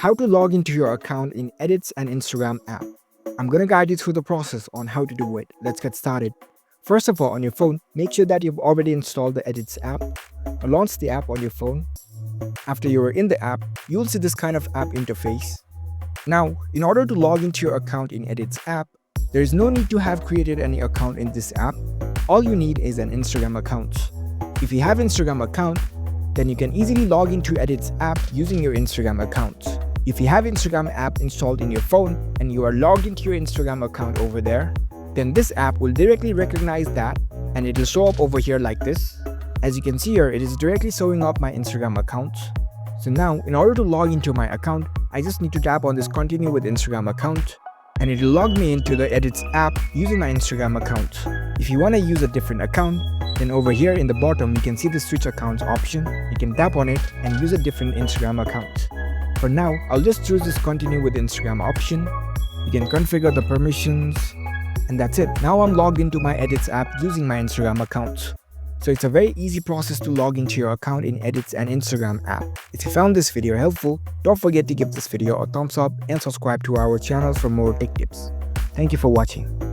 How to log into your account in Edits and Instagram app. I'm gonna guide you through the process on how to do it. Let's get started. First of all, on your phone, make sure that you've already installed the Edits app or launch the app on your phone. After you are in the app, you'll see this kind of app interface. Now, in order to log into your account in Edits app, there is no need to have created any account in this app. All you need is an Instagram account. If you have Instagram account, then you can easily log into Edits app using your Instagram account. If you have Instagram app installed in your phone and you are logged into your Instagram account over there, then this app will directly recognize that and it will show up over here like this. As you can see here, it is directly showing up my Instagram account. So now, in order to log into my account, I just need to tap on this continue with Instagram account and it will log me into the Edits app using my Instagram account. If you want to use a different account, then over here in the bottom you can see the switch accounts option. You can tap on it and use a different Instagram account. For now, I'll just choose this continue with Instagram option. You can configure the permissions and that's it. Now I'm logged into my Edits app using my Instagram account. So it's a very easy process to log into your account in Edits and Instagram app. If you found this video helpful, don't forget to give this video a thumbs up and subscribe to our channel for more tech tips. Thank you for watching.